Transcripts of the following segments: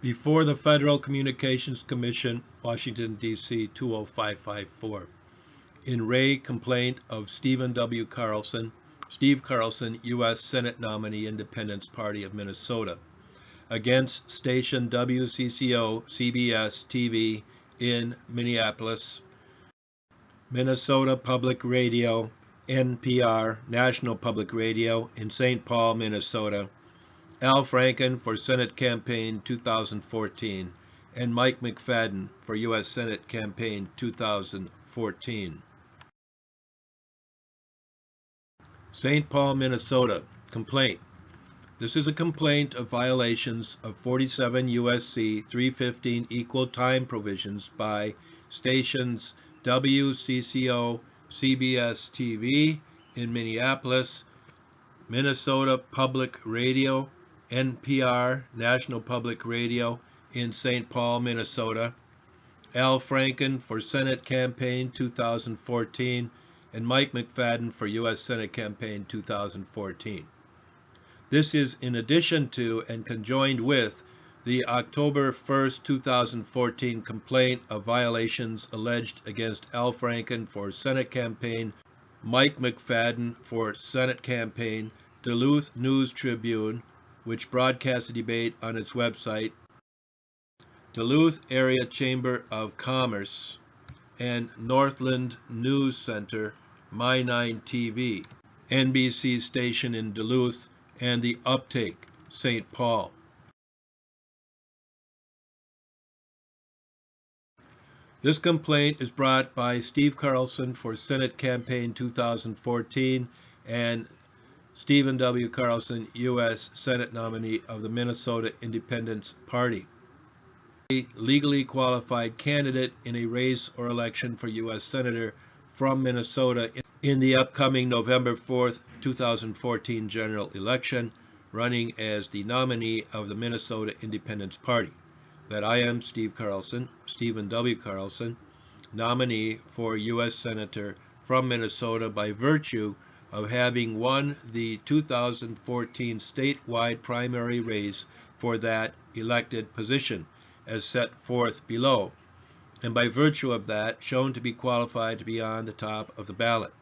before the Federal Communications Commission, Washington, D.C. 20554. In re complaint of Stephen W. Carlson, Steve Carlson, U.S. Senate nominee, Independence Party of Minnesota, against station WCCO-CBS TV in Minneapolis, Minnesota Public Radio, NPR, National Public Radio in St. Paul, Minnesota, Al Franken for Senate Campaign 2014, and Mike McFadden for U.S. Senate Campaign 2014. St. Paul, Minnesota. Complaint. This is a complaint of violations of 47 U.S.C. 315 equal time provisions by stations WCCO-CBS TV in Minneapolis, Minnesota Public Radio, NPR, National Public Radio in St. Paul, Minnesota, Al Franken for Senate Campaign 2014, and Mike McFadden for U.S. Senate Campaign 2014. This is in addition to and conjoined with the October 1, 2014 complaint of violations alleged against Al Franken for Senate Campaign, Mike McFadden for Senate Campaign, Duluth News Tribune, which broadcasts a debate on its website, Duluth Area Chamber of Commerce, and Northland News Center, My9 TV, NBC station in Duluth, and the Uptake, St. Paul. This complaint is brought by Steve Carlson for Senate Campaign 2014 and Stephen W. Carlson, U.S. Senate nominee of the Minnesota Independence Party, a legally qualified candidate in a race or election for U.S. Senator from Minnesota in the upcoming November 4th, 2014 general election, running as the nominee of the Minnesota Independence Party. That I am Steve Carlson, Stephen W. Carlson, nominee for U.S. Senator from Minnesota by virtue of having won the 2014 statewide primary race for that elected position, as set forth below, and by virtue of that shown to be qualified to be on the top of the ballot.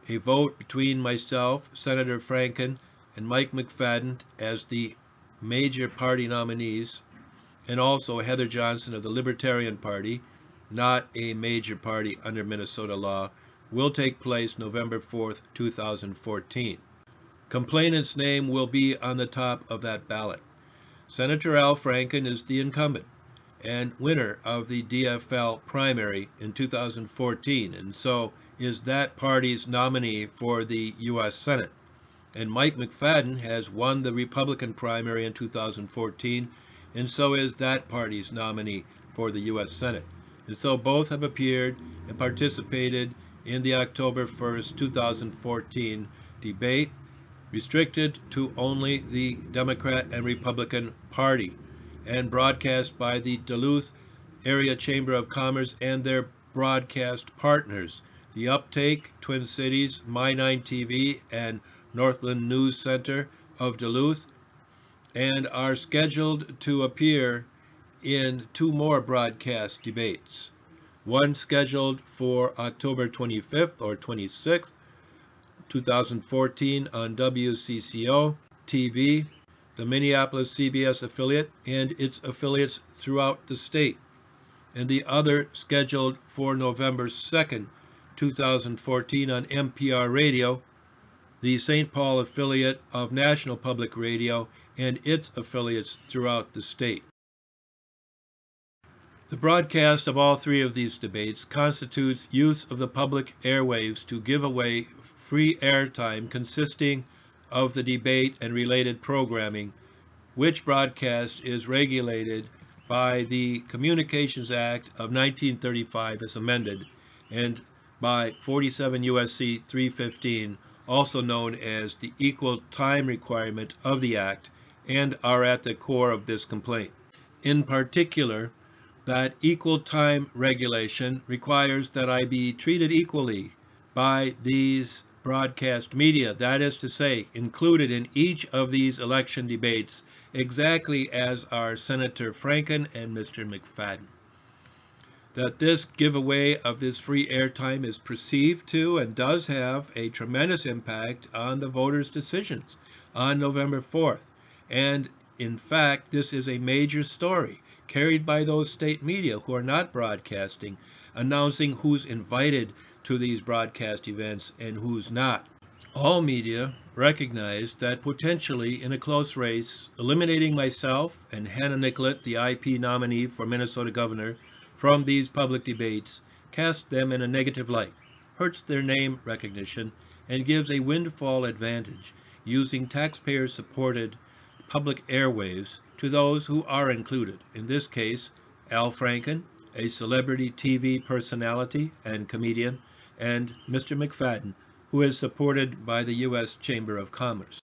A vote between myself, Senator Franken, and Mike McFadden as the major party nominees, and also Heather Johnson of the Libertarian Party, not a major party under Minnesota law, will take place November 4th, 2014. Complainant's name will be on the top of that ballot. Senator Al Franken is the incumbent and winner of the DFL primary in 2014, and so is that party's nominee for the U.S. Senate. And Mike McFadden has won the Republican primary in 2014, and so is that party's nominee for the U.S. Senate. And so both have appeared and participated in the October 1st, 2014 debate, restricted to only the Democrat and Republican Party, and broadcast by the Duluth Area Chamber of Commerce and their broadcast partners, the Uptake, Twin Cities, My9 TV, and Northland News Center of Duluth, and are scheduled to appear in two more broadcast debates. One scheduled for October 25th or 26th, 2014 on WCCO TV, the Minneapolis CBS affiliate, and its affiliates throughout the state, and the other scheduled for November 2nd, 2014 on NPR Radio, the St. Paul affiliate of National Public Radio, and its affiliates throughout the state. The broadcast of all three of these debates constitutes use of the public airwaves to give away free airtime consisting of the debate and related programming, which broadcast is regulated by the Communications Act of 1935 as amended, and by 47 U.S.C. 315, also known as the equal time requirement of the Act, and are at the core of this complaint. In particular, that equal time regulation requires that I be treated equally by these broadcast media, that is to say, included in each of these election debates exactly as are Senator Franken and Mr. McFadden. That this giveaway of this free airtime is perceived to and does have a tremendous impact on the voters' decisions on November 4th. And in fact, this is a major story carried by those state media who are not broadcasting, announcing who's invited to these broadcast events and who's not. All media recognize that potentially in a close race, eliminating myself and Hannah Nicollet, the IP nominee for Minnesota governor, from these public debates casts them in a negative light, hurts their name recognition, and gives a windfall advantage using taxpayer-supported public airwaves to those who are included. In this case, Al Franken, a celebrity TV personality and comedian, and Mr. McFadden, who is supported by the U.S. Chamber of Commerce.